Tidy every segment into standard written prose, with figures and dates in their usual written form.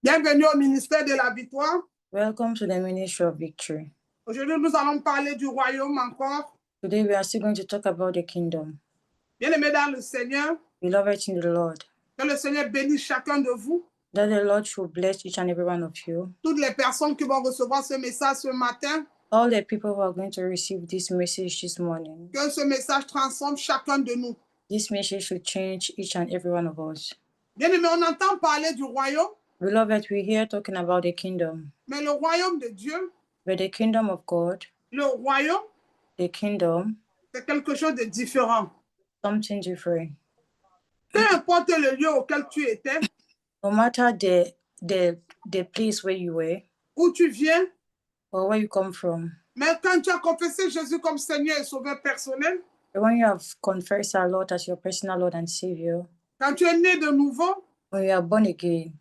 Bienvenue au ministère de la victoire. Welcome to the Ministry of Victory. Aujourd'hui, nous allons parler du royaume encore. Today we are still going to talk about the kingdom. Bien-aimés dans le Seigneur, Beloved in the Lord, que le Seigneur bénisse chacun de vous. that the Lord should bless each and every one of you. Toutes les personnes qui vont recevoir ce message ce matin, All the people who are going to receive this message this morning. que ce message transforme chacun de nous. This message should change each and every one of us. Bien-aimés, on entend parler du royaume. Beloved, we're here talking about the kingdom. Mais le royaume de Dieu, But the kingdom of God, le royaume, the kingdom, c'est quelque chose de différent. something different. Peu importe le lieu auquel tu étais, No matter the place where you were où tu viens, or where you come from, mais quand tu as confessé Jésus comme Seigneur et Sauveur personnel, when you have confessed our Lord as your personal Lord and Savior, quand tu es né de nouveau, when you are born again,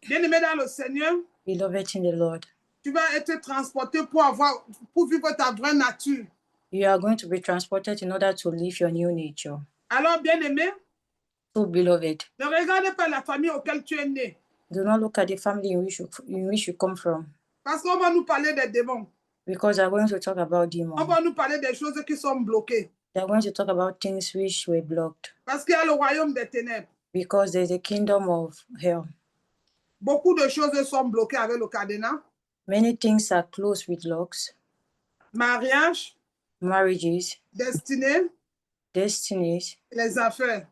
bien-aimé dans le Seigneur, beloved in the Lord, tu vas être transporté pour vivre ta vraie nature. you are going to be transported in order to live your new nature. Alors, bien-aimé, So, beloved, ne regarde pas la famille auquel tu es né, do not look at the family in which you come from, parce qu'on va nous parler des démons. because they're going to talk about On demons. va nous parler des choses qui sont bloquées, They're going to talk about things which were blocked, parce qu'il y a le royaume des ténèbres. because there's a kingdom of hell. Beaucoup de choses sont bloquées avec le cadenas. Many things are closed with locks: Mariage, marriages, destinée, destinies, les affaires.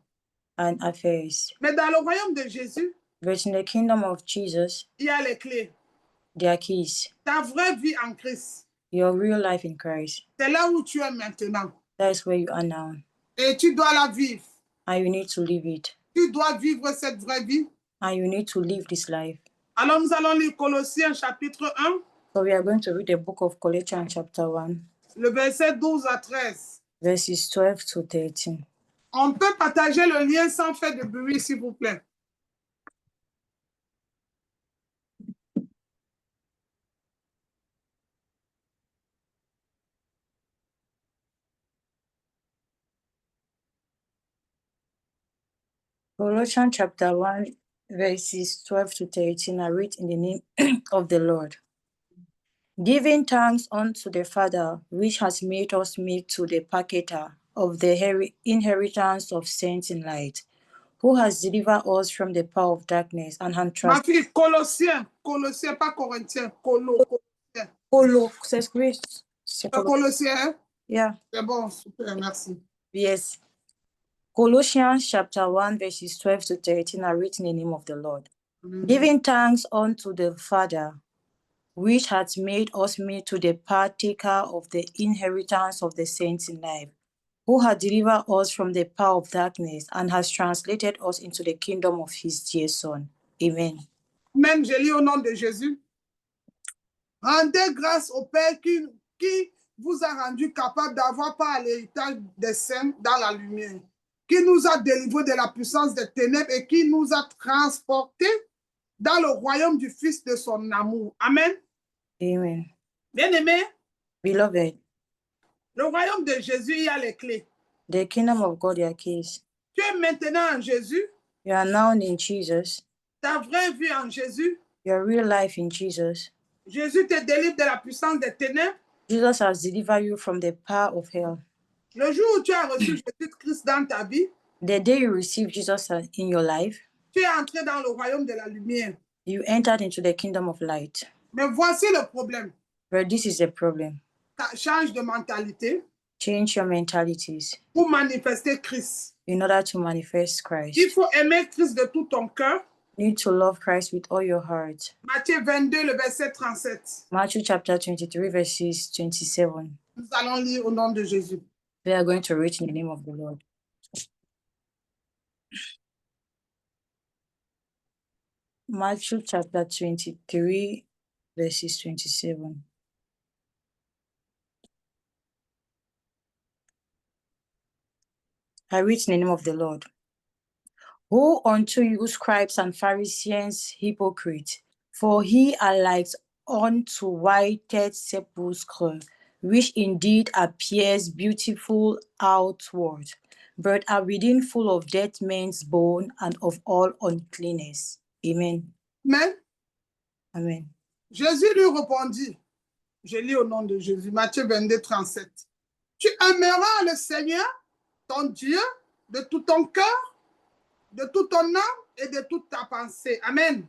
and affairs. Mais dans le royaume de Jésus, But in the kingdom of Jesus, il y a les clés. there are keys. Ta vraie vie en Christ, Your real life in Christ, c'est là où tu es maintenant. that is where you are now, Et tu dois la vivre. and you need to live it, Tu dois vivre cette vraie vie. and you need to live this life. Alors, nous allons lire Colossiens chapitre 1, So we are going to read the book of Colossians chapter 1, le verset 12 à 13. verses 12 to 13. On peut partager le lien sans faire de bruit, s'il vous plaît. Colossians chapter 1, verses 12 to 13 are read in the name of the Lord. Giving thanks unto the Father, which has made us meet to the partaker of the inheritance of saints in light, who has delivered us from the power of darkness and has Ma fille, Colossiens, pas Corinthiens, Colossiens. c'est écrit. Colossiens, hein? Yeah. C'est bon, super, merci. Yes. Colossians chapter 1, verses 12 to 13 are written in the name of the Lord. Giving thanks unto the Father, which hath made us meet to the partaker of the inheritance of the saints in life, who hath delivered us from the power of darkness and has translated us into the kingdom of his dear Son. Amen. Amen, je lis au nom de Jésus. Rendez grâce au Père qui vous a rendu capable d'avoir part à l'héritage des saints dans la lumière, qui nous a délivrés de la puissance des ténèbres et qui nous a transportés dans le royaume du Fils de son amour. Amen. Amen. Bien-aimé, Beloved, le royaume de Jésus, il y a les clés. the kingdom of God, your keys. Tu es maintenant en Jésus. You are now in Jesus. Ta vraie vie en Jésus. Your real life in Jesus. Jésus te délivre de la puissance des ténèbres. Jesus has delivered you from the power of hell. Le jour où tu as reçu Jésus-Christ dans ta vie, the day you receive Jesus in your life, tu es entré dans le royaume de la lumière. You entered into the kingdom of light. Mais voici le problème. But this is the problem. Change de mentalité. Change your mentalities. Pour manifester Christ. In order to manifest Christ. Il faut aimer Christ de tout ton cœur. You need to love Christ with all your heart. Matthieu 22, le verset 37. Matthew chapter 23, verses 27. Nous allons lire au nom de Jésus. We are going to read in the name of the Lord. Matthew chapter 23, verses 27. I read in the name of the Lord. Woe unto you, scribes and Pharisees, hypocrites, for ye are like unto whited sepulchre, which indeed appears beautiful outward, but are within full of dead men's bone and of all uncleanness. Amen. Amen. Amen. Jésus lui répondit, je lis au nom de Jésus, Matthieu 22, 37. Tu aimeras le Seigneur, ton Dieu, de tout ton cœur, de toute ton âme et de toute ta pensée. Amen.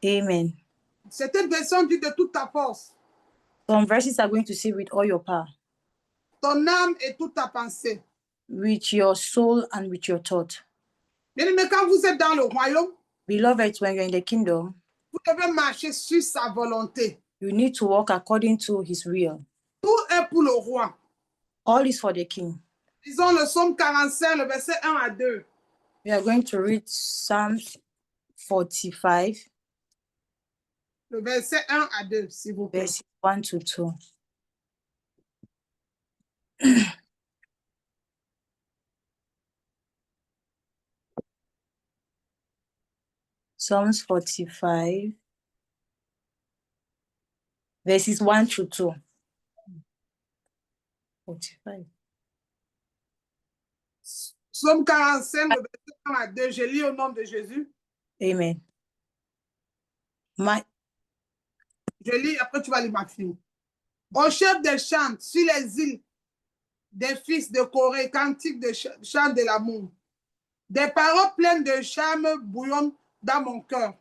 Amen. Cette version dit de toute ta force. Some verses are going to say with all your power, Ton âme et toute ta pensée. with your soul and with your thought. Bien-aimé, quand vous êtes dans le royaume, Beloved, when you're in the kingdom, vous devez marcher sur sa volonté. you need to walk according to his will. Tout est pour le roi. All is for the king. Disons le psaume 45, le verset 1 à 2. We are going to read Psalm 45, Le verset 1 à 2, s'il vous plaît. verses 1 to 2. Psalms 45, verses 1 to 2. 45. Psaume 45, le verset 1 à 2. Je lis au nom de Jésus. Amen. Je lis, après tu vas lire ma fille. Au chef des chants, sur les îles des fils de Corée, cantique de chant de l'amour. Des paroles pleines de charme bouillonnent dans mon cœur.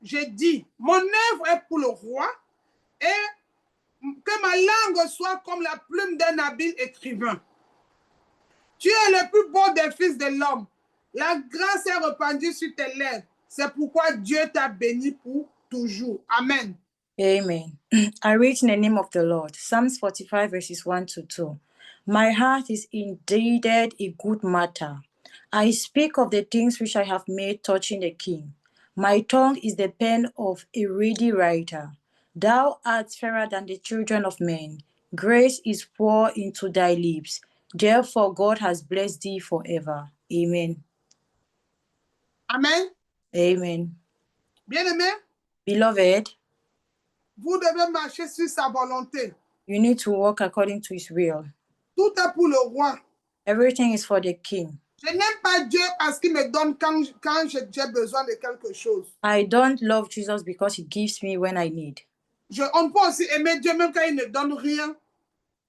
J'ai dit, mon œuvre est pour le roi et que ma langue soit comme la plume d'un habile écrivain. Tu es le plus beau des fils de l'homme. La grâce est répandue sur tes lèvres. C'est pourquoi Dieu t'a béni pour toujours. Amen. Amen. I read in the name of the Lord. Psalms 45, verses 1 to 2. My heart is indeed a good matter. I speak of the things which I have made touching the king. My tongue is the pen of a ready writer. Thou art fairer than the children of men. Grace is poured into thy lips. Therefore, God has blessed thee forever. Amen. Amen. Amen. Bien-aimé, Beloved, vous devez marcher sur sa volonté. you need to walk according to his will. Tout est pour le roi. Everything is for the king. Je n'aime pas Dieu parce qu'il me donne quand j'ai besoin de quelque chose. I don't love Jesus because he gives me when I need. On peut aussi aimer Dieu même quand il ne donne rien.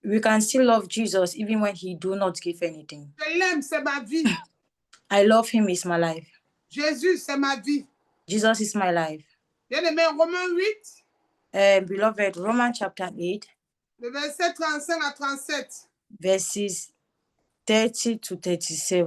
We can still love Jesus even when he do not give anything. Je l'aime, c'est ma vie. I love him, is my life. Jésus, c'est ma vie. Jesus is my life. Bien-aimé, Romains 8, Beloved, Romans chapter 8, le verset 35 à 37. verses 30 to 37.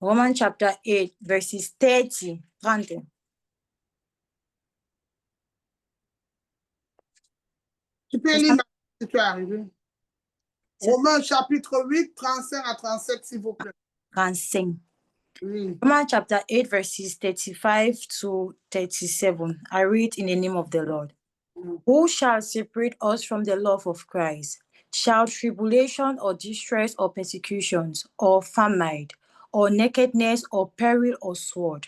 Romans chapter 8, verses 30. Tu peux lire si tu es arrivé. Romains chapitre 8, 35 à 37, s'il vous plaît. 35. Oui. Romans chapter 8, verses 35 to 37. I read in the name of the Lord. Who shall separate us from the love of Christ? Shall tribulation or distress or persecutions or famine or nakedness or peril or sword?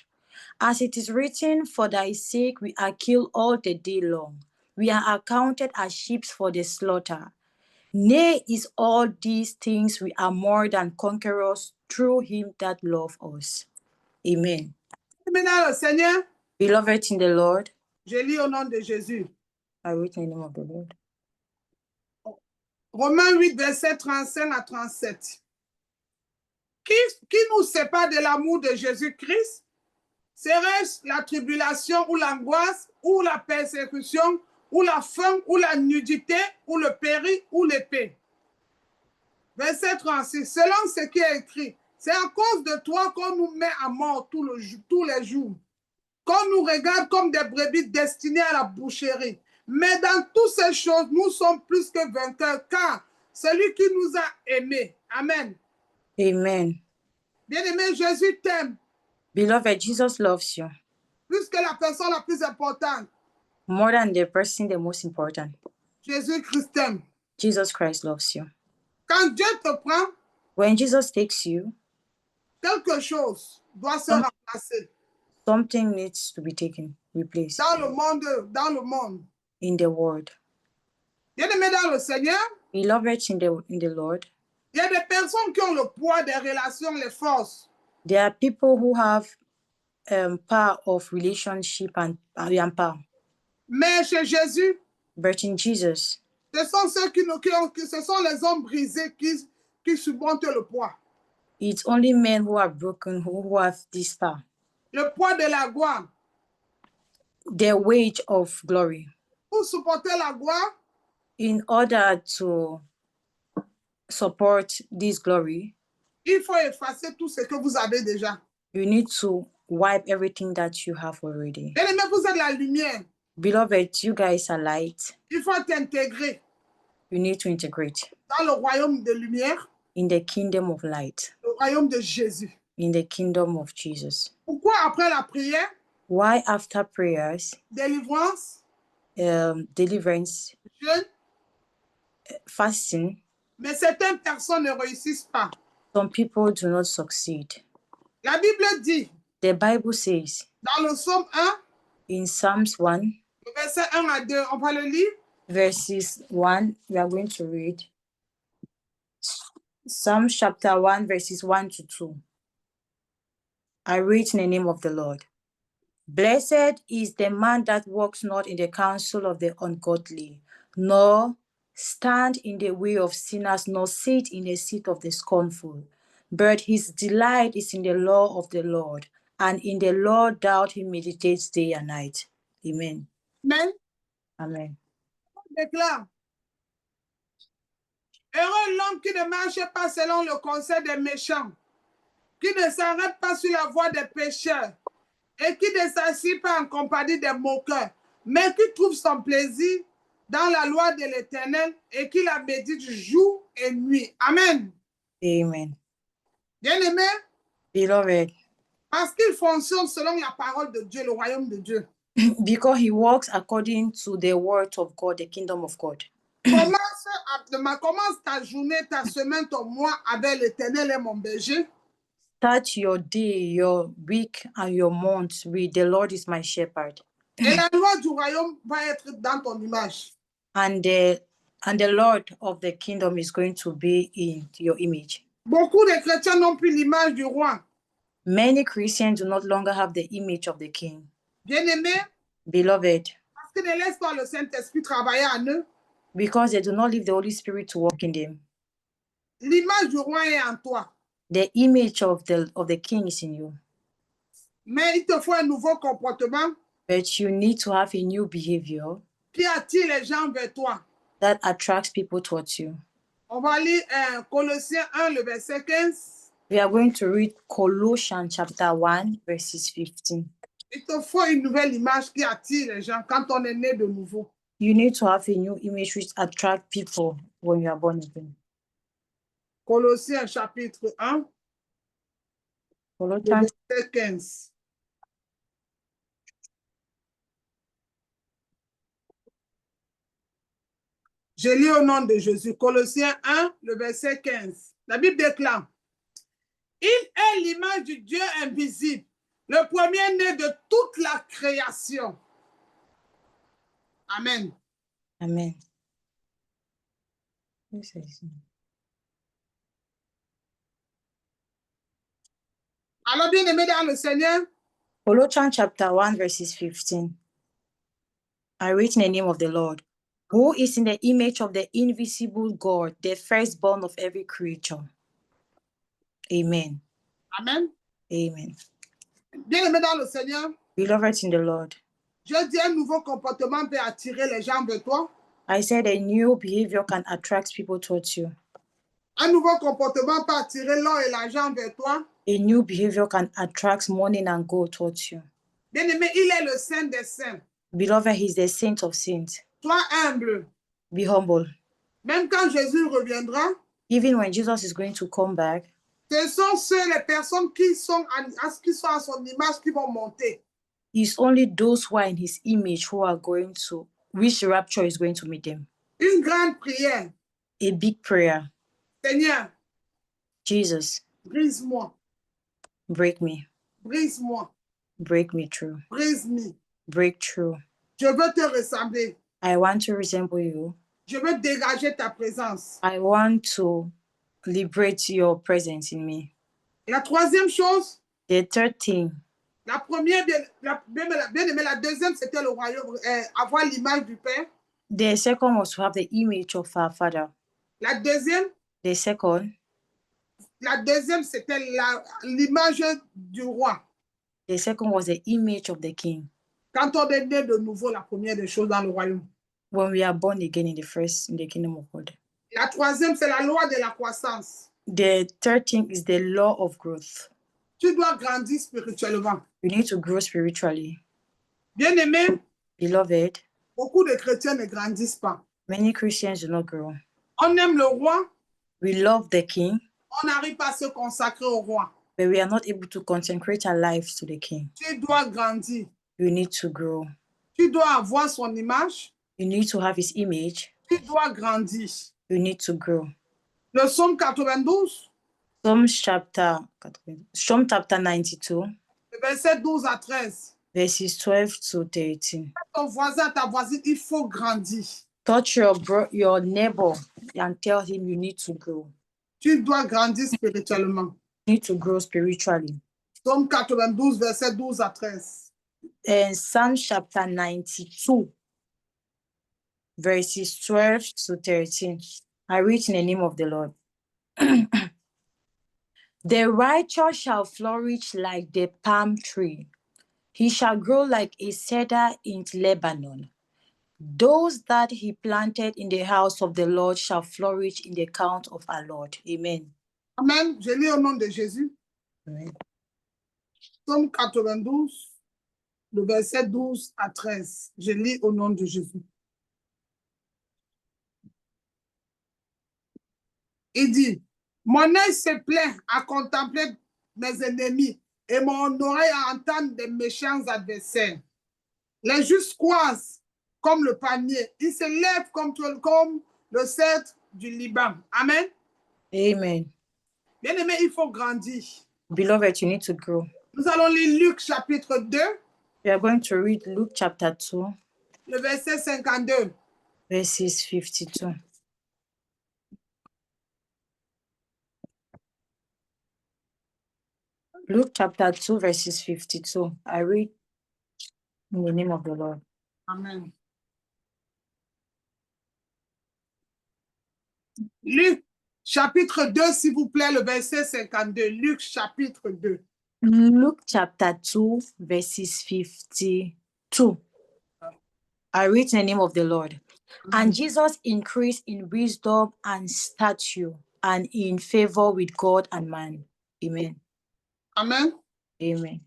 As it is written, for thy sake we are killed all the day long. We are accounted as sheep for the slaughter. Nay, is all these things we are more than conquerors through him that loved us. Amen. Maintenant, le Seigneur, Beloved in the Lord, je lis au nom de Jésus. I read in the name of the Lord. Romains 8, verset 35 à 37. Qui nous sépare de l'amour de Jésus-Christ? Serait-ce la tribulation ou l'angoisse ou la persécution ou la faim ou la nudité ou le péril ou l'épée? Verset 36. Selon ce qui est écrit, c'est à cause de toi qu'on nous met à mort tous les jours, qu'on nous regarde comme des brebis destinées à la boucherie. Mais dans toutes ces choses, nous sommes plus que vainqueurs, car celui qui nous a aimés. Amen. Amen. Bien-aimé, Jésus t'aime. Beloved, Jesus loves you. Plus que la personne la plus importante. More than the person the most important. Jésus-Christ t'aime. Jesus Christ loves you. Quand Dieu te prend, when Jesus takes you, quelque chose doit se remplacer. Something needs to be taken, replaced. Dans le monde. In the world. Bien-aimé dans le Seigneur, Beloved in the Lord, Il y a des personnes qui ont le poids des relations, les forces. there are people who have power of relationship and power. Mais chez Jésus, But in Jesus, ce sont ceux ce sont les hommes brisés qui surmontent le poids. it's only men who are broken who have this power. Le poids de la gloire. Their wage of glory. Pour supporter la gloire, in order to support this glory, il faut effacer tout ce que vous avez déjà. you need to wipe everything that you have already. Bien-aimés, vous êtes la lumière. Beloved, you guys are light. Il faut t'intégrer You need to integrate dans le royaume de lumière, in the kingdom of light, le royaume de Jésus. in the kingdom of Jesus. Pourquoi après la prière, Why after prayers, délivrance, deliverance, jeûne, fasting, mais certaines personnes ne réussissent pas? some people do not succeed? La Bible dit, The Bible says dans le psaume 1, in Psalms 1, le verset 1 à 2, on va le lire. verses 1, we are going to read. Psalms chapter 1, verses 1 to 2. I read in the name of the Lord. Blessed is the man that walks not in the counsel of the ungodly, nor stand in the way of sinners, nor sit in the seat of the scornful. But his delight is in the law of the Lord, and in the law doth he meditates day and night. Amen. Amen. Amen. On déclare. Heureux l'homme qui ne marche pas selon le conseil des méchants, qui ne s'arrête pas sur la voie des pécheurs, et qui ne s'assied pas en compagnie des moqueurs, mais qui trouve son plaisir dans la loi de l'Éternel et qui la médite jour et nuit. Amen. Amen. Bien-aimé, Beloved, parce qu'il fonctionne selon la parole de Dieu, le royaume de Dieu. because he walks according to the word of God, the kingdom of God. Commence ta journée, ta semaine, ton mois avec l'Éternel et mon berger. Start your day, your week, and your month with the Lord is my shepherd. Et la loi du royaume va être dans ton image. And the Lord of the kingdom is going to be in your image. Beaucoup de chrétiens n'ont plus l'image du roi. Many Christians do not longer have the image of the king. Bien-aimé, Beloved, parce qu'ils ne laissent pas le Saint-Esprit travailler en eux. because they do not leave the Holy Spirit to work in them. L'image du roi est en toi. The image of the king is in you. Mais il te faut un nouveau comportement But you need to have a new behavior qui attire les gens vers toi. that attracts people towards you. On va lire Colossiens 1, le verset 15. We are going to read Colossians chapter 1, verses 15. Il te faut une nouvelle image qui attire les gens quand on est né de nouveau. You need to have a new image which attracts people when you are born again. Colossiens chapitre 1, Colossians verset 15. Je lis au nom de Jésus. Colossiens 1, le verset 15. La Bible déclare, il est l'image du Dieu invisible, le premier-né de toute la création. Amen. Amen. Alors, bien-aimés dans le Seigneur, Colossians chapter 1, verses 15. I read in the name of the Lord, who is in the image of the invisible God, the firstborn of every creature. Amen. Amen. Amen. Bien-aimés dans le Seigneur, Beloved in the Lord, je dis un nouveau comportement peut attirer les gens vers toi. I said a new behavior can attract people towards you. Un nouveau comportement peut attirer l'or et l'argent vers toi. A new behavior can attract money and gold towards you. Bien-aimé, il est le Saint des saints. Beloved, he is the saint of saints. Sois humble. Be humble. Même quand Jésus reviendra, Even when Jesus is going to come back, ce sont les personnes qui sont à son image qui vont monter. it's only those who are in his image who are going to, which rapture is going to meet them. Une grande prière. A big prayer. Seigneur, Jesus, brise-moi. break me. Brise-moi. Break me through. Brise-moi. Break through. Je veux te ressembler. I want to resemble you. Je veux dégager ta présence. I want to liberate your presence in me. La troisième chose, The third thing, la première, bien aimé, la deuxième, c'était le royaume, avoir l'image du Père. the second was to have the image of our Father. La deuxième, The second, c'était l'image du roi. the second was the image of the king. Quand on est né de nouveau, la première des choses dans le royaume. When we are born again in the kingdom of God. La troisième, c'est la loi de la croissance. The third thing is the law of growth. Tu dois grandir spirituellement. You need to grow spiritually. Bien aimé, Beloved, beaucoup de chrétiens ne grandissent pas. many Christians do not grow. On aime le roi, We love the king, on n'arrive pas à se consacrer au roi. but we are not able to consecrate our lives to the king. Tu dois grandir. You need to grow. Tu dois avoir son image. You need to have his image. Tu dois grandir. You need to grow. Le psaume 92, Psalm chapter 92, verset 12 à 13. verses 12 to 13. Ton voisin, ta voisine, il faut grandir. Touch your neighbor and tell him you need to grow. Tu dois grandir spirituellement. You need to grow spiritually. Psaume 92, verset 12 à 13. And Psalm chapter 92, verses 12 to 13. I read in the name of the Lord. The righteous shall flourish like the palm tree. He shall grow like a cedar in Lebanon. Those that he planted in the house of the Lord shall flourish in the count of our Lord. Amen. Amen. Je lis au nom de Jésus. Amen. Psaume 92, le verset 12 à 13. Je lis au nom de Jésus. Il dit, mon œil se plaît à contempler mes ennemis et mon oreille à entendre des méchants adversaires. Les justes croissent comme le palmier. Ils se lèvent comme le cèdre du Liban. Amen. Amen. Bien aimé, il faut grandir. Beloved, you need to grow. Nous allons lire Luc chapitre 2. We are going to read Luke chapter 2, Le verset 52. verses 52. Luke chapter 2, verses 52. I read in the name of the Lord. Amen. Luc chapitre 2, s'il vous plaît, le verset 52. Luc chapitre 2. Luke chapter 2, verses 52. I read in the name of the Lord. And Jesus increased in wisdom and stature and in favor with God and man. Amen. Amen. Amen.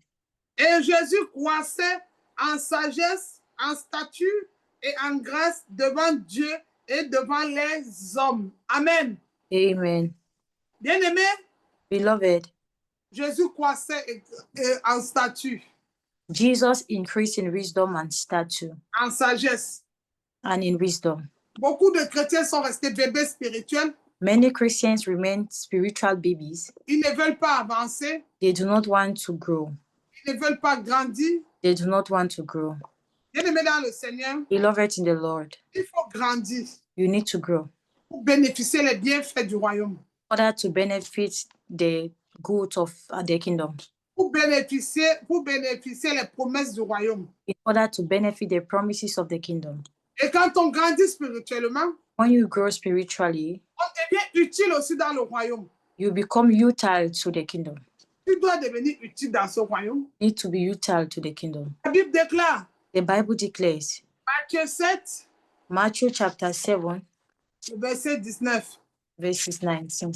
Et Jésus croissait en sagesse, en stature et en grâce devant Dieu et devant les hommes. Amen. Amen. Bien-aimé, Beloved, Jésus croissait en stature, Jesus increased in wisdom and stature en sagesse. and in wisdom. Beaucoup de chrétiens sont restés bébés spirituels. Many Christians remain spiritual babies. Ils ne veulent pas avancer. They do not want to grow. Ils ne veulent pas grandir. They do not want to grow. Bien-aimé dans le Seigneur, Beloved in the Lord, il faut grandir you need to grow pour bénéficier les bienfaits du royaume. in order to benefit the good of the kingdom, Pour bénéficier les promesses du royaume. in order to benefit the promises of the kingdom. Et quand on grandit spirituellement, When you grow spiritually, on devient utile aussi dans le royaume. you become utile to the kingdom. Tu dois devenir utile dans ce royaume. You need to be utile to the kingdom. La Bible déclare, The Bible declares, Matthieu 7, Matthew chapter 7, le verset 19. verses 19.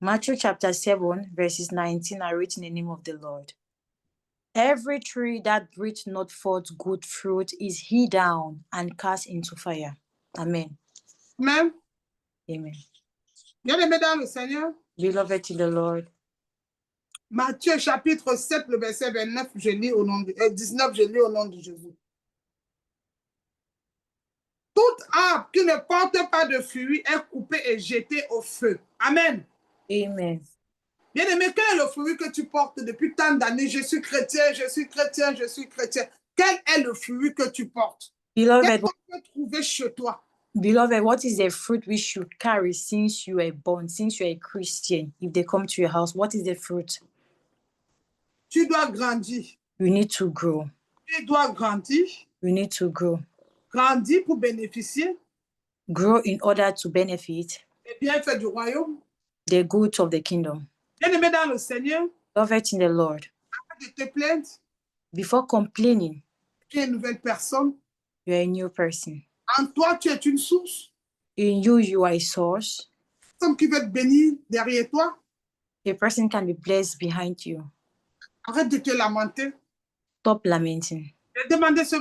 Matthew chapter 7, verses 19 are written in the name of the Lord. Every tree that breathes not forth good fruit is hewn down and cast into fire. Amen. Amen. Amen. Bien-aimé dans le Seigneur, Beloved in the Lord. Matthieu chapitre 7, le verset 29, je lis au nom de 19, je lis au nom de Jésus. Toute arbre qui ne porte pas de fruits est coupé et jeté au feu. Amen. Amen. Bien-aimé, quel est le fruit que tu portes depuis tant d'années? Je suis chrétien, je suis chrétien, je suis chrétien. Quel est le fruit que tu portes? Beloved, Qu'est-ce qu'on peut trouver chez toi? Beloved, what is the fruit we should carry since you were born, since you are a Christian? If they come to your house, what is the fruit? Tu dois grandir. You need to grow. Tu dois grandir. You need to grow. Grandir pour bénéficier Grow in order to benefit des bienfaits du royaume. the goods of the kingdom. Bien-aimé dans le Seigneur, Beloved in the Lord, arrête de te plaindre. before complaining, Tu es une nouvelle personne. you are a new person. En toi, tu es une source. In you, you are a source. Personne qui veut te bénir derrière toi. A person can be blessed behind you. Arrête de te lamenter. Stop lamenting.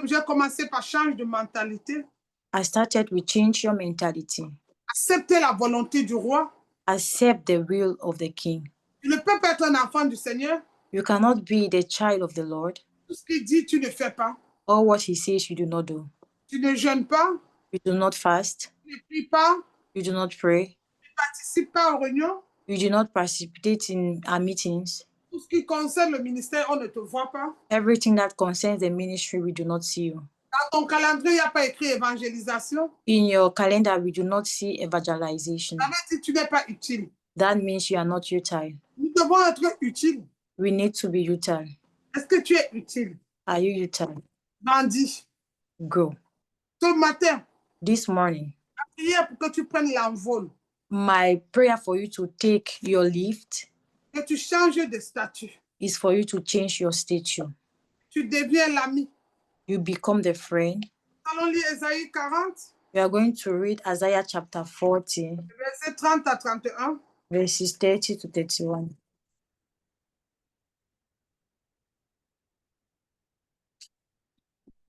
J'ai commencé par changer de mentalité. I started with change your mentality. Accepter la volonté du roi. Accept the will of the king. Tu ne peux pas être un enfant du Seigneur. You cannot be the child of the Lord. Tout ce qu'il dit, tu ne fais pas. All what he says, you do not do. Tu ne jeûnes pas. You do not fast. Tu ne pries pas. You do not pray. Tu ne participes pas aux réunions. You do not participate in our meetings. Tout ce qui concerne le ministère, on ne te voit pas. Everything that concerns the ministry, we do not see you. Dans ton calendrier, il n'y a pas écrit évangélisation. In your calendar, we do not see evangelization. Ça veut dire que tu n'es pas utile. That means you are not utile. Nous devons être utiles. We need to be utile. Est-ce que tu es utile? Are you utile? Grandis. Grow. Ce matin, This morning, la prière pour que tu prennes l'envol, my prayer for you to take your lift que tu changes de statut. is for you to change your stature. Tu deviens l'ami. You become the friend. Allons lire Ésaïe 40, We are going to read Isaiah chapter 40, versets 30 à 31. verses 30 to 31.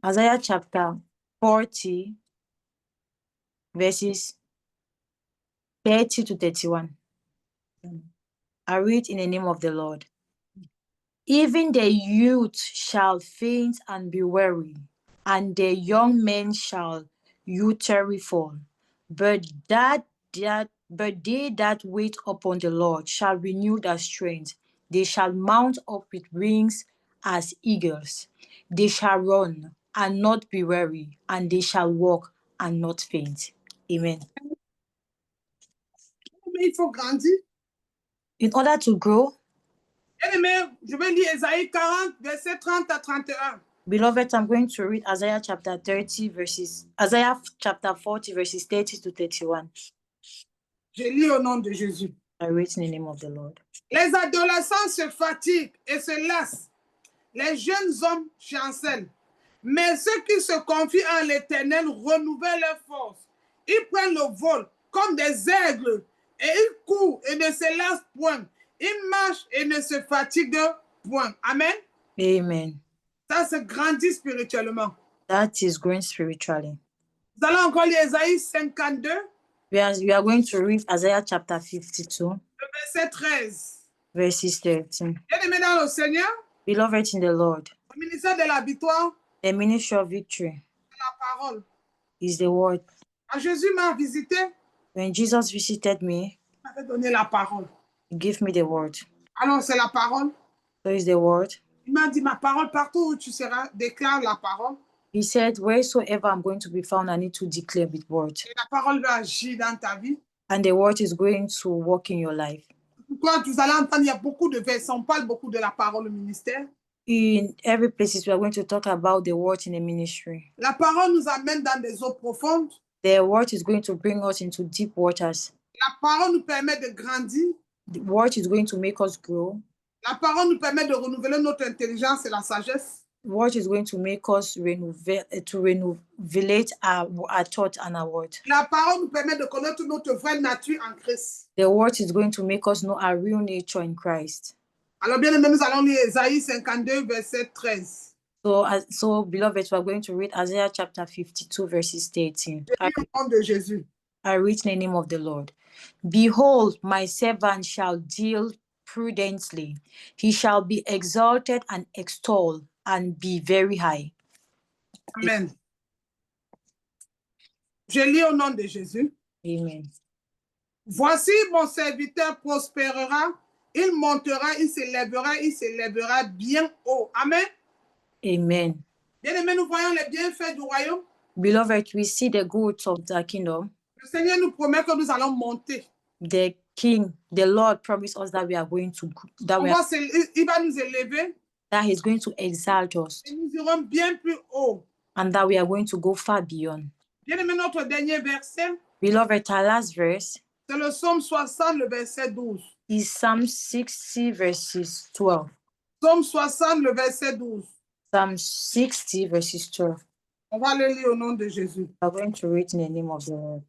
Isaiah chapter 40, verses 30 to 31. I read in the name of the Lord. Even the youth shall faint and be weary, and the young men shall utterly fall. But they that wait upon the Lord shall renew their strength. They shall mount up with wings as eagles. They shall run and not be weary, and they shall walk and not faint. Amen. Mais il faut grandir. In order to grow, Bien-aimé, je vais lire Ésaïe 40, versets 30 à 31. beloved, I'm going to read Isaiah chapter 40, verses 30 to 31. Je lis au nom de Jésus. I read in the name of the Lord. Les adolescents se fatiguent et se lassent. Les jeunes hommes chancellent. Mais ceux qui se confient en l'Éternel renouvellent leurs forces. Ils prennent le vol comme des aigles et ils courent et ne se lassent point. Ils marchent et ne se fatiguent point. Amen. Amen. Ça, c'est grandir spirituellement. That is growing spiritually. Nous allons encore lire Ésaïe 52, We are going to read Isaiah chapter 52, le verset 13. verses 13. Bien-aimés dans le Seigneur, Beloved in the Lord, le ministère de la victoire, the ministry of victory la parole. is the word. Quand Jésus m'a visité, When Jesus visited me, il m'avait donné la parole. he gave me the word. Alors, c'est la parole. So is the word. Il m'a dit, ma parole, partout où tu seras, déclare la parole. He said, wheresoever I'm going to be found, I need to declare with word. Et la parole va agir dans ta vie. And the word is going to work in your life. Pourquoi vous allez entendre, il y a beaucoup de versets, on parle beaucoup de la parole au ministère. In every place, we are going to talk about the word in the ministry. La parole nous amène dans des eaux profondes. The word is going to bring us into deep waters. La parole nous permet de grandir. The word is going to make us grow. La parole nous permet de renouveler notre intelligence et la sagesse. The word is going to make us renovate our thought and our word. La parole nous permet de connaître notre vraie nature en Christ. The word is going to make us know our real nature in Christ. Alors, bien aimé, nous allons lire Ésaïe 52, verset 13. So, beloved, we are going to read Isaiah chapter 52, verses 13. Je lis au nom de Jésus. I read in the name of the Lord. Behold, my servant shall deal prudently. He shall be exalted and extolled and be very high. Amen. Je lis au nom de Jésus. Amen. Voici mon serviteur prospérera, il montera, il s'élèvera bien haut. Amen. Amen. Bien-aimés, nous voyons les bienfaits du royaume. Beloved, we see the goods of the kingdom. Le Seigneur nous promet que nous allons monter. The King, the Lord promised us that we are going to, Il va nous élever that He's going to exalt us, et nous irons bien plus haut. and that we are going to go far beyond. Bien-aimé, notre dernier verset, Beloved, our last verse c'est le psaume 60, le verset 12. is Psalm 60, verses 12. Psaume 60, le verset 12. Psalm 60, verses 12. On va le lire au nom de Jésus. We are going to read in the name of the Lord.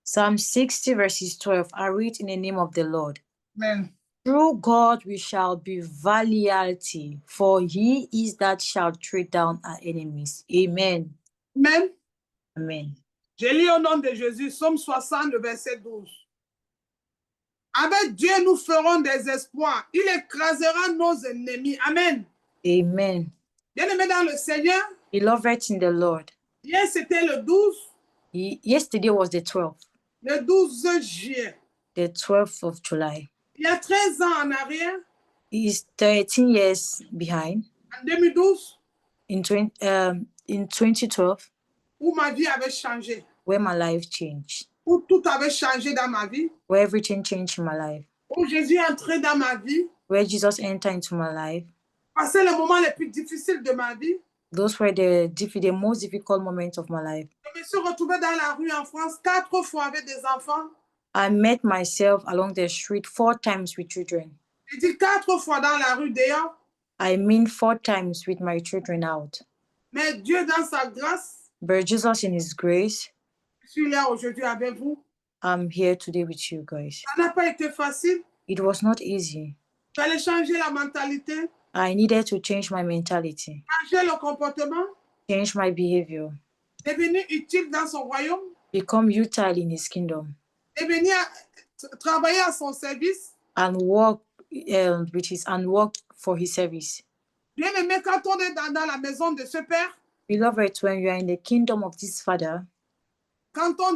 Psalm 60, verses 12. I read in the name of the Lord. Amen. Through God we shall be valiantly, for He is that shall tread down our enemies. Amen. Amen. Amen. Je lis au nom de Jésus, Psaume 60, le verset 12. Avec Dieu, nous ferons des exploits. Il écrasera nos ennemis. Amen. Amen. Bien-aimés dans le Seigneur, Beloved in the Lord, hier c'était le 12, yesterday was the 12th, le 12 juillet. the 12th of July. Il y a 13 ans en arrière, He is 13 years behind. en 2012, In 2012, où ma vie avait changé, where my life changed, où tout avait changé dans ma vie, where everything changed in my life, où Jésus est entré dans ma vie, where Jesus entered into my life. passé les moments les plus difficiles de ma vie. Those were the most difficult moments of my life. Je me suis retrouvée dans la rue en France 4 fois avec des enfants. I met myself along the street 4 times with children. Je dis 4 fois dans la rue dehors. I mean 4 times with my children out. Mais Dieu, dans sa grâce, But Jesus in His grace, je suis là aujourd'hui avec vous. I'm here today with you guys. Ça n'a pas été facile. It was not easy. Il fallait changer la mentalité, I needed to change my mentality, changer le comportement, change my behavior, devenir utile dans son royaume, become utile in His kingdom, devenir travailler à son service. and work work for His service. Bien aimé, quand on est dans la maison de ce Père, Beloved, when you are in the kingdom of this Father, quand on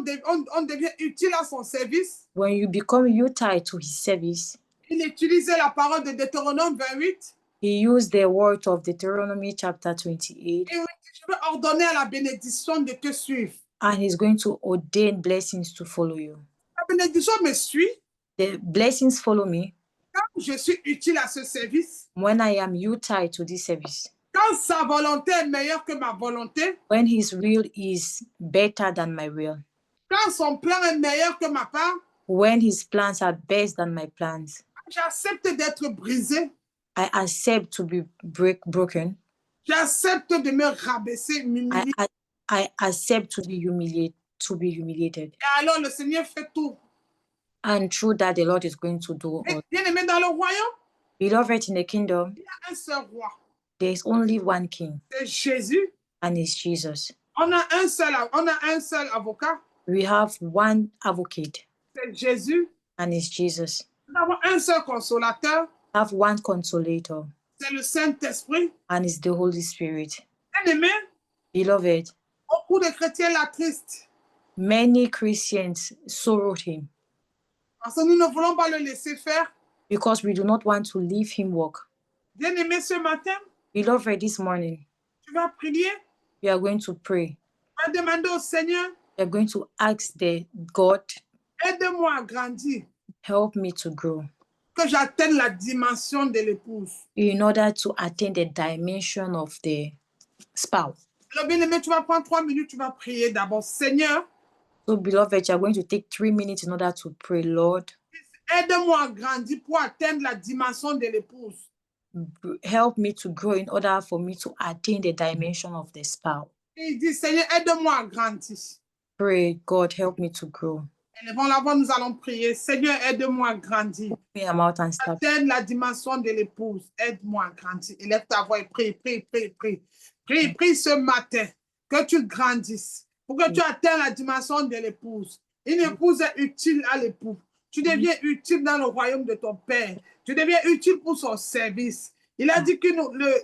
devient utile à son service, when you become utile to His service, il utilisait la parole de Deutéronome 28. He used the word of Deuteronomy chapter 28, Et il dit, je vais ordonner à la bénédiction de te suivre. and He's going to ordain blessings to follow you. La bénédiction me suit The blessings follow me quand je suis utile à ce service, when I am utile to this service, quand sa volonté est meilleure que ma volonté, when His will is better than my will, quand son plan est meilleur que ma part, when His plans are best than my plans. j'accepte d'être brisé, I accept to be broken. j'accepte de me rabaisser, m'humilier. I accept to be humiliated. Et alors le Seigneur fait tout. And through that, the Lord is going to do all. Bien aimé dans le royaume, Beloved, in the kingdom, il y a un seul roi, there is only one king, c'est Jésus. and it's Jesus. On a un seul avocat, We have one advocate, c'est Jésus. and it's Jesus. Nous avons un seul consolateur, We have one consolator, c'est le Saint-Esprit. and it's the Holy Spirit. Bien aimé, Beloved, beaucoup de chrétiens l'attristent many Christians sorrowed him parce que nous ne voulons pas le laisser faire. because we do not want to leave him walk. Bien aimé, ce matin, Beloved, this morning, tu vas prier, we are going to pray. tu vas demander au Seigneur, We are going to ask the God, aide-moi à grandir, help me to grow que j'atteigne la dimension de l'épouse. in order to attain the dimension of the spouse. Alors, bien aimé, tu vas prendre 3 minutes, tu vas prier d'abord. Seigneur, So, beloved, you are going to take 3 minutes in order to pray, Lord, aide-moi à grandir pour atteindre la dimension de l'épouse. help me to grow in order for me to attain the dimension of the spouse. Et il dit, Seigneur, aide-moi à grandir. Pray, God, help me to grow. Élevons la voix, nous allons prier. Seigneur, aide-moi à grandir. Open your mouth and start. Atteindre la dimension de l'épouse. Aide-moi à grandir. Élève ta voix et prie, prie, prie, prie. Prie, prie ce matin que tu grandisses, pour que tu atteignes la dimension de l'épouse. Une épouse est utile à l'époux. Tu deviens utile dans le royaume de ton Père. Tu deviens utile pour son service. Il a dit que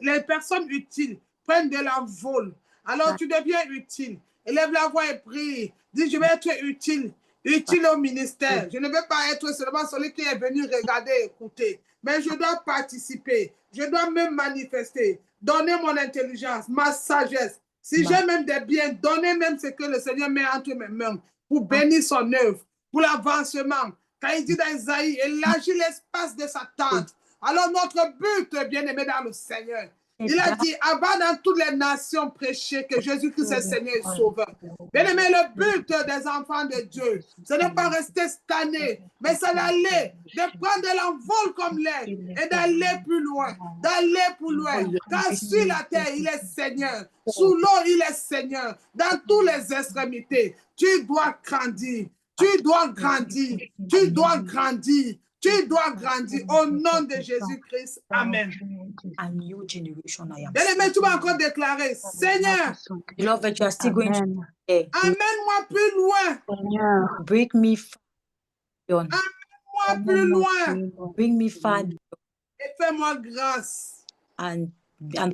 les personnes utiles prennent de l'envol. Alors tu deviens utile. Élève la voix et prie. Dis, je vais être utile. utile au ministère. Je ne veux pas être seulement celui qui est venu regarder et écouter, mais je dois participer. Je dois me manifester, donner mon intelligence, ma sagesse. Si j'ai même des biens, donner même ce que le Seigneur met entre mes mains pour bénir son œuvre, pour l'avancement. Quand il dit dans Isaïe, élargit l'espace de sa tente. Alors notre but, bien-aimé dans le Seigneur, il a dit, avant dans toutes les nations prêcher que Jésus-Christ est Seigneur et Sauveur. Bien-aimé, le but des enfants de Dieu, ce n'est pas rester stagné, mais c'est d'aller, de prendre l'envol comme l'air et d'aller plus loin, d'aller plus loin. Car sur la terre, il est Seigneur. Sous l'eau, il est Seigneur. Dans toutes les extrémités, tu dois grandir. Tu dois grandir. Tu dois grandir. Tu dois grandir au nom de Jésus-Christ. Amen. A new generation I am. Bien-aimé, tu vas encore déclarer, Seigneur, Beloved, you are still going to pray. amène-moi plus loin. Bring me far beyond. Amène-moi plus loin. Bring me far Et fais-moi grâce. and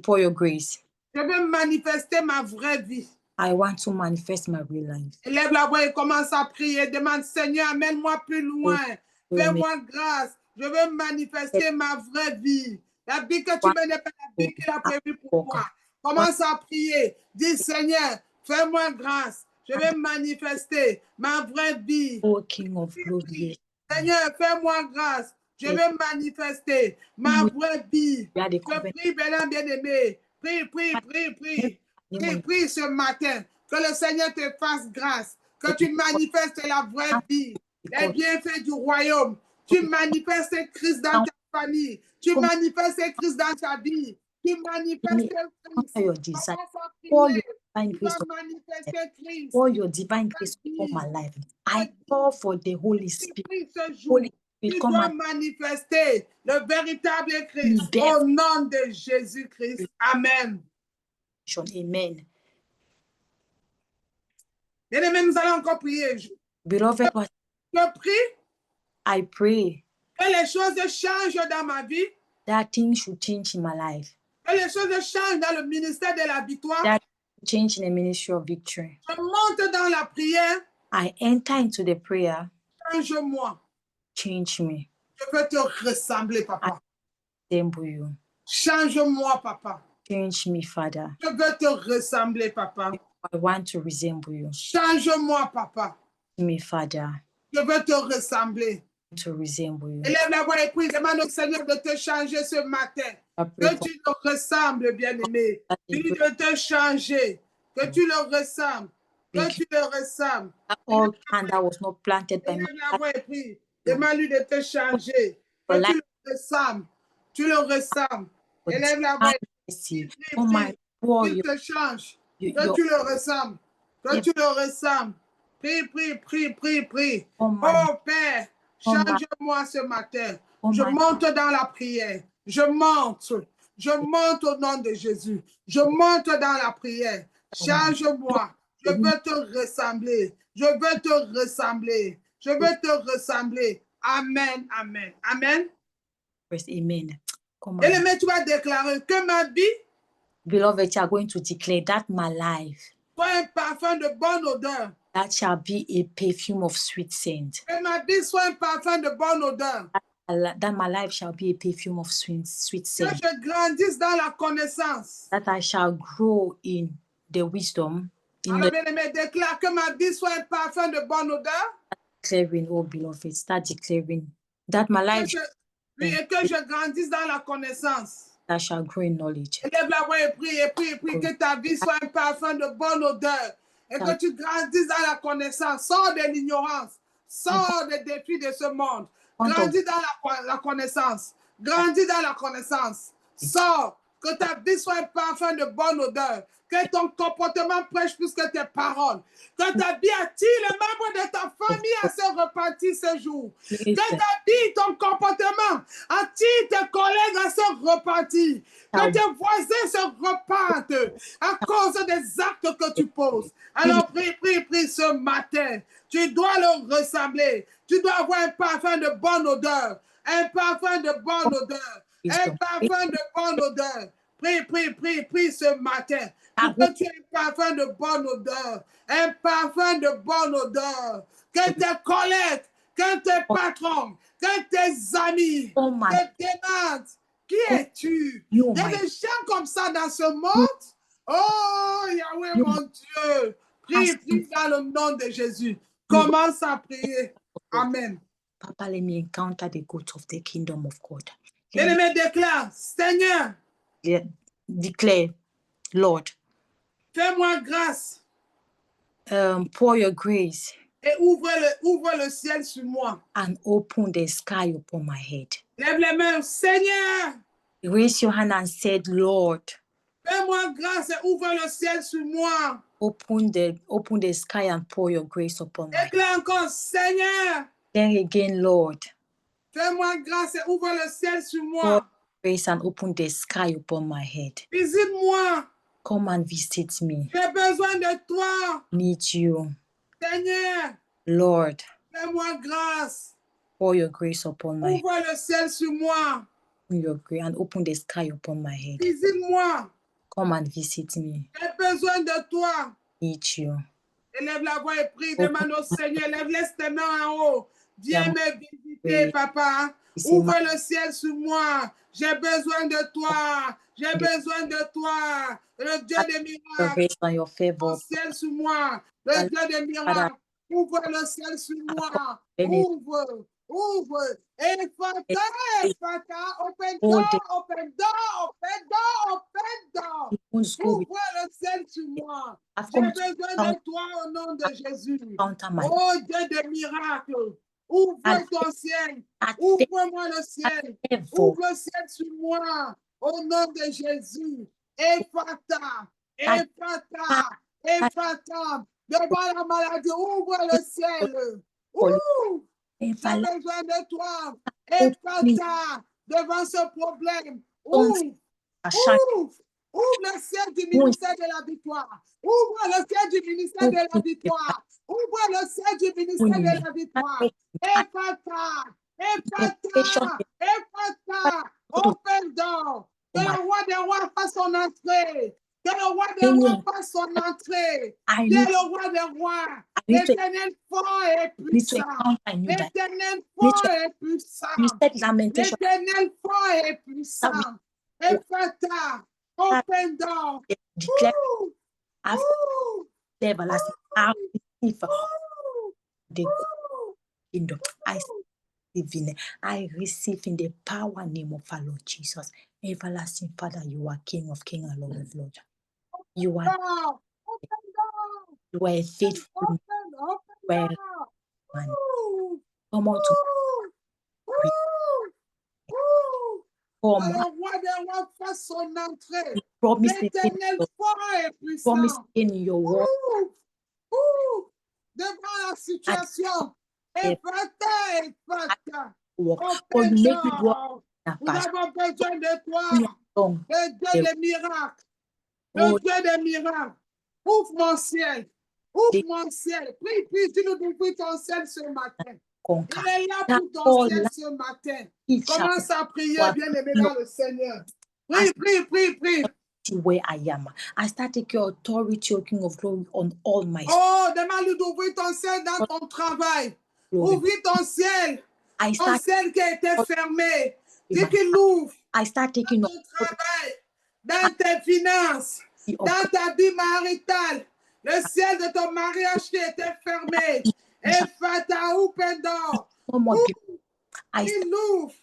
pour your grace. Je veux manifester ma vraie vie. I want to manifest my real life. Lève la voix et commence à prier. Demande, Seigneur, amène-moi plus loin. Fais-moi grâce. Je veux manifester ma vraie vie. La vie que tu me n'est pas la vie qu'il a prévue pour moi. Commence à prier. Dis, Seigneur, fais-moi grâce. Je vais manifester ma vraie vie. Oh, King of Glory. Seigneur, fais-moi grâce. Je vais manifester ma vraie vie. Je prie, bien-aimé. Prie ce matin. Que le Seigneur te fasse grâce. Que tu manifestes la vraie vie. Les bienfaits du royaume. Tu manifestes Christ dans ta famille. Tu manifestes Christ dans ta vie. Tu manifestes Christ. For your divine grace upon my life. I call for the Holy Spirit. Holy Spirit, tu dois manifester le véritable Christ au nom de Jésus-Christ. Amen. Amen. Bien-aimés, nous allons encore prier. Beloved, je prie. I pray que les choses changent dans ma vie. That things should change in my life. Que les choses changent dans le ministère de la victoire. That change in the ministry of victory. Je monte dans la prière. I enter into the prayer. Change-moi. Change me. Je veux te ressembler, papa. I resemble you. Change-moi, papa. Change me, Father. Je veux te ressembler, papa. I want to resemble you. Change-moi, papa. Me, Father. Je veux te ressembler. To resemble you. Élève la voix et prie, demande au Seigneur de te changer ce matin. Que tu le ressembles, bien-aimé. Dis de te changer. Que tu le ressembles. Que tu le ressembles. All hand that was not planted by my la voix et prie. Demande-lui de te changer. Que tu le ressembles. Tu le ressembles. Élève la voix et prie. Qu'il te change. Que tu le ressembles. Que tu le ressembles. Prie. Oh Père. Change-moi ce matin. Je monte dans la prière. Je monte au nom de Jésus. Je monte dans la prière. Change-moi. Je veux te ressembler. Je veux te ressembler. Je veux te ressembler. Amen. Amen. Amen. Amen. Et le maître va déclarer que ma vie, beloved, you are going to declare that my life soit un parfum de bonne odeur. That shall be a perfume of sweet scent. Que ma vie soit un parfum de bonne odeur. That my life shall be a perfume of sweet scent. Que je grandisse dans la connaissance. That I shall grow in the wisdom. Alors, bien-aimé, déclare que ma vie soit un parfum de bonne odeur. Declaring, oh beloved, start declaring that my life. Et que je grandisse dans la connaissance. That shall grow in knowledge. Élève la voix et prie que ta vie soit un parfum de bonne odeur. Et que tu grandisses dans la connaissance. Sors de l'ignorance. Sors des défis de ce monde. Grandis dans la connaissance. Grandis dans la connaissance. Sors. Que ta vie soit un parfum de bonne odeur. Que ton comportement prêche plus que tes paroles. Que ta vie attire les membres de ta famille à se repentir ce jour. Que ta vie, ton comportement attire tes collègues à se repentir. Que tes voisins se repentent à cause des actes que tu poses. Alors prie ce matin. Tu dois le ressembler. Tu dois avoir un parfum de bonne odeur. Un parfum de bonne odeur. Un parfum de bonne odeur. Prie ce matin. Pour que tu aies un parfum de bonne odeur. Un parfum de bonne odeur. que tes collègues, que tes patrons, que tes amis te demandent qui es-tu? Il y a des gens comme ça dans ce monde. Oh, Yahweh, mon Dieu. Prie, prie dans le nom de Jésus. Commence à prier. Amen. Papa, let me encounter the goods of the kingdom of God. Bien-aimé, déclare, Seigneur, declare, Lord, fais-moi grâce pour your grace et ouvre le ciel sur moi. and open the sky upon my head. Lève les mains, Seigneur, Raise your hand and say, Lord, fais-moi grâce et ouvre le ciel sur moi. open the sky and pour your grace upon my head. Déclare encore, Seigneur, Then again, Lord, fais-moi grâce et ouvre le ciel sur pour moi. grace and open the sky upon my head. Visite-moi. Come and visit me. J'ai besoin de toi. Need you. Seigneur, Lord, fais-moi grâce. pour your grace upon my head. Ouvre le ciel sur moi. Your grace and open the sky upon my head. Visite-moi. Come and visit me. J'ai besoin de toi. Need you. Élève la voix et prie. Demande au Seigneur. Laisse tes mains en haut. Viens me visiter, Oui. papa. Ouvre le ciel sur moi. J'ai besoin de toi. J'ai besoin de toi. Le Dieu des miracles. Ouvre le ciel sur moi. Le Dieu des miracles. Ouvre le ciel sur moi. Ouvre. Ouvre. Ephata, Ephata. Open door, open door, open door, open door. Ouvre le ciel sur moi. J'ai besoin de toi au nom de Jésus. Oh Dieu des miracles. Ouvre ton ciel. Ouvre-moi le ciel. Ouvre le ciel sur moi. Au nom de Jésus. Ephata. Ephata. Ephata. Devant la maladie, ouvre le ciel. Ouvre. J'ai besoin de toi. Ephata. Devant ce problème. Ouvre. Ouvre. Ouvre le ciel du ministère de la victoire. Ouvre le ciel du ministère de la victoire. Ouvre le ciel du ministère de la victoire. Ephata. Ephata. Ephata. Open door. Que le roi des rois fasse son entrée. Que le roi des rois fasse son entrée. Viens le roi des rois. L'éternel fort et puissant. L'éternel fort et puissant. L'éternel fort et puissant. Ephata. Open door. I receive in the power name of our Lord Jesus. Everlasting Father, you are King of Kings and Lord of Lords. You are a faithful man. Come on to promise in your word. Devant la situation. Ephata. Nous avons besoin de toi. Le Dieu des miracles. Le Dieu des miracles. Ouvre mon ciel. Ouvre mon ciel. Prie, dis-nous d'ouvrir ton ciel ce matin. Il est là pour ton ciel ce matin. Commence à prier, bien-aimé dans le Seigneur. Prie. Where I am. I start taking authority, O King of Glory, on all my. Oh, demande-lui d'ouvrir ton ciel dans ton travail. Ouvrir ton ciel. Ton ciel qui a été fermé. Dis qu'il l'ouvre. I start taking dans ton travail, dans tes finances, dans ta vie maritale. Le ciel de ton mariage qui était fermé. Ephata, open door. Il ouvre.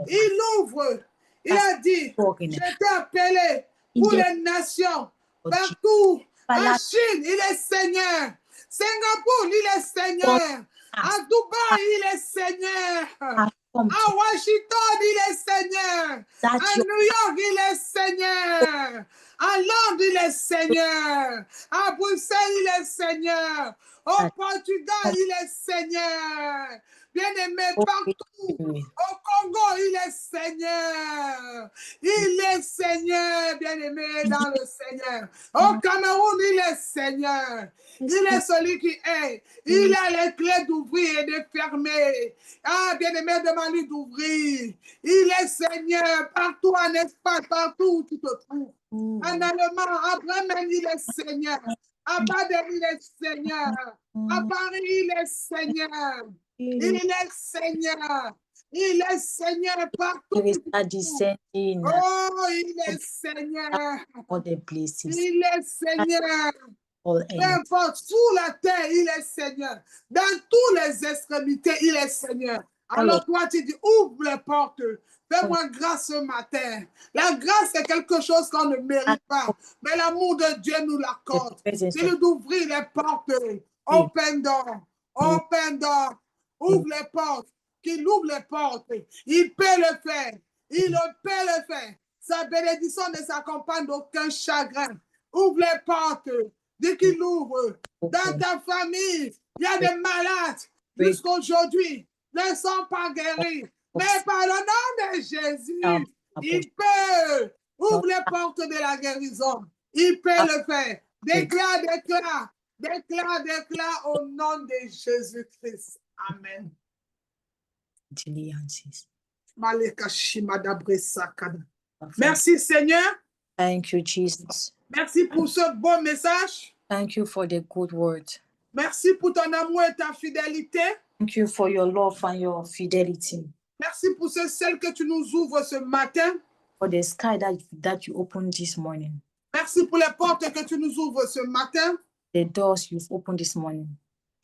Il ouvre. Il a dit, je t'ai appelé pour les nations, partout, en Chine, il est Seigneur. Singapour, il est Seigneur. À Dubaï, il est Seigneur. À Washington, il est Seigneur. À New York, il est Seigneur. À Londres, il est Seigneur. À Bruxelles, il est Seigneur. Au Portugal, il est Seigneur. Bien-aimé, partout. Au Congo, il est Seigneur. Il est Seigneur, bien-aimé dans le Seigneur. Au Cameroun, il est Seigneur. Il est celui qui est. Il a les clés d'ouvrir et de fermer. Ah, bien-aimé, demande-lui d'ouvrir. Il est Seigneur partout en Espagne, partout où tu te trouves. En Allemagne, à Bremen, il est Seigneur. À Baden, il est Seigneur. À Paris, il est Seigneur. Il est Seigneur. Il est Seigneur partout. Spirit are descending Oh, il est Seigneur. all the places, Il est Seigneur. all Peu ends. importe, sous la terre, il est Seigneur. Dans toutes les extrémités, il est Seigneur. Alors toi, tu dis, ouvre les portes. Fais-moi grâce ce matin. La grâce, c'est quelque chose qu'on ne mérite pas. Mais l'amour de Dieu nous l'accorde. Dis-lui d'ouvrir les portes. Open door. Open door. Ouvre les portes. Qu'il ouvre les portes. Il peut le faire. Il peut le faire. Sa bénédiction ne s'accompagne d'aucun chagrin. Ouvre les portes. Dis qu'il ouvre. Dans ta famille, il y a des malades. Jusqu'à aujourd'hui, ne sont pas guéris. Mais par le nom de Jésus, il peut. Ouvre les portes de la guérison. Il peut le faire. Déclare, déclare. Déclare, déclare au nom de Jésus-Christ. Amen. Merci Seigneur. Thank you, Jesus. Merci pour ce bon message. Thank you for the good word. Merci pour ton amour et ta fidélité. Thank you for your love and your fidelity. Merci pour ce ciel que tu nous ouvres ce matin. For the sky that you opened this morning. Merci pour les portes que tu nous ouvres ce matin. The doors you've opened this morning.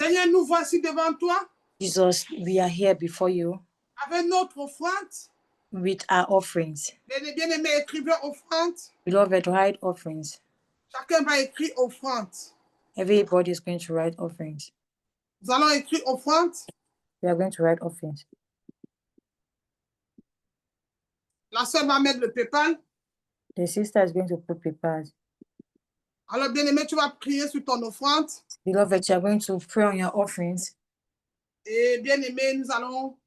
Seigneur, nous voici devant toi. Jesus, we are here before you. Avec notre offrande. With our offerings. Bien-aimés, écrivez offrande. Beloved, write offerings. Chacun va écrire offrande. Everybody is going to write offerings. Nous allons écrire offrande. We are going to write offerings. La sœur va mettre le PayPal. The sister is going to put PayPal. Alors, bien-aimé, tu vas prier sur ton offrande. Beloved, you are going to pray on your offerings. Et bien-aimé, nous allons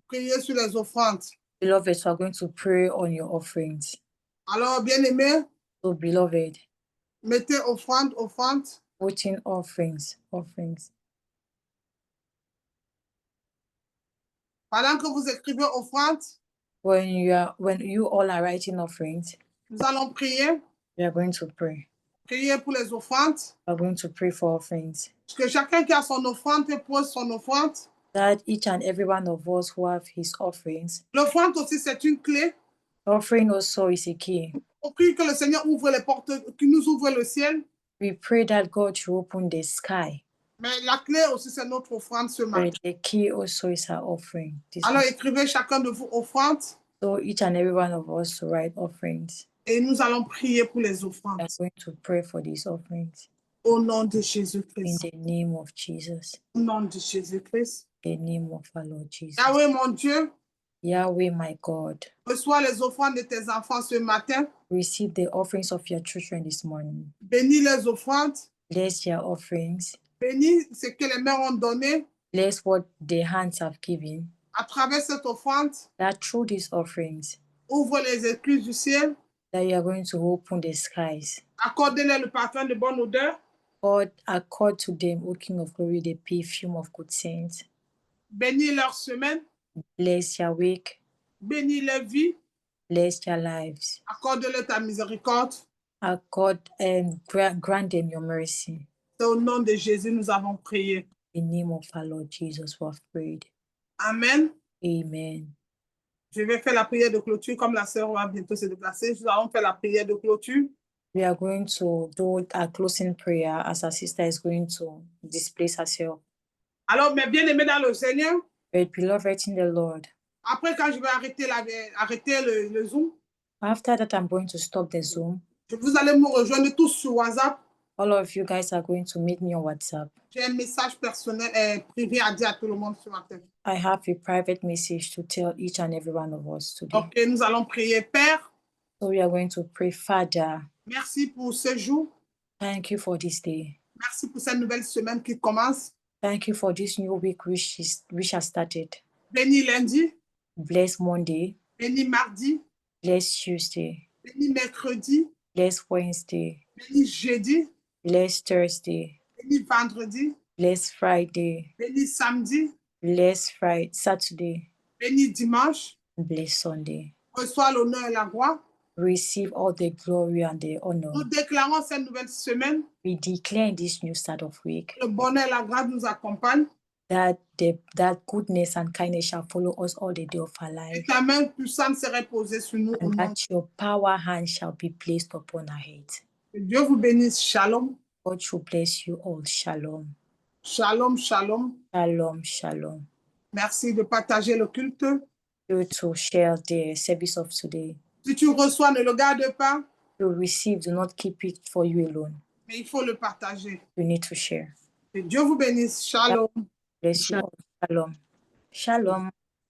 prier sur les offrandes. Beloved, you are going to pray on your offerings. Alors, bien-aimé, so beloved, mettez offrande, offrande. Put in offerings, offerings. Pendant que vous écrivez offrande, when you all are writing offerings, nous allons prier. We are going to pray. Prier pour les offrandes. We are going to pray for offerings. Que chacun qui a son offrande pose son offrande. That each and every one of us who have his offerings. L'offrande aussi, c'est une clé. Offering also is a key. On prie que le Seigneur ouvre les portes, qu'il nous ouvre le ciel. We pray that God should open the sky. Mais la clé aussi, c'est notre offrande ce matin. The key also is our offering. Alors écrivez chacun de vous offrandes. So each and every one of us to write offerings. Et nous allons prier pour les offrandes. We are going to pray for these offerings. Au nom de Jésus-Christ. In the name of Jesus. Au nom de Jésus-Christ. In the name of our Lord Jesus. Yahweh mon Dieu. Yahweh my God. Reçois les offrandes de tes enfants ce matin. Receive the offerings of your children this morning. Bénis les offrandes. Bless your offerings. Bénis ce que les mains ont donné. Bless what the hands have given. À travers cette offrande. That through these offerings. Ouvre les écluses du ciel. That you are going to open the skies. Accordez-leur le parfum de bonne odeur. God, accord to them, O King of Glory, the perfume of good saints. Bénis leur semaine. Bless your week. Bénis leur vie. Bless your lives. Accorde-leur ta miséricorde. Accord and grant them your mercy. C'est au nom de Jésus nous avons prié. In the name of our Lord Jesus, we have prayed. Amen. Amen. Je vais faire la prière de clôture comme la sœur va bientôt se déplacer. Nous allons faire la prière de clôture. We are going to do a closing prayer as our sister is going to displace herself. Alors, mes bien-aimés dans le Seigneur. But beloved in the Lord. Après, quand je vais arrêter le Zoom. After that, I'm going to stop the Zoom. Vous allez me rejoindre tous sur WhatsApp. All of you guys are going to meet me on WhatsApp. J'ai un message personnel et privé à dire à tout le monde ce matin. I have a private message to tell each and every one of us today. Ok, nous allons prier, Père. So we are going to pray, Father. Merci pour ce jour. Thank you for this day. Merci pour cette nouvelle semaine qui commence. Thank you for this new week which has started. Bénis lundi. Bless Monday. Bénis mardi. Bless Tuesday. Bénis mercredi. Bless Wednesday. Bénis jeudi. Bless Thursday. Bénis vendredi. Bless Friday. Bénis samedi. Bless Saturday. Bénis dimanche. Bless Sunday. Reçois l'honneur et la gloire. receive all the glory and the Nous honor. déclarons cette nouvelle semaine We declare in this new start of week que le bonheur et la grâce nous accompagnent. that goodness and kindness shall follow us all the day of our Et life, ta main puissante serait posée sur nous au and nom. that your power hand shall be placed upon our head. Que Dieu vous bénisse. Shalom. God should bless you all. Shalom. Shalom, shalom. Shalom, shalom. Merci de partager le culte. You to share the service of today. Si tu reçois, ne le garde pas, You receive, do not keep it for you alone. mais il faut le partager. You need to share. Que Dieu vous bénisse. Shalom. Bless you all. Shalom. Shalom.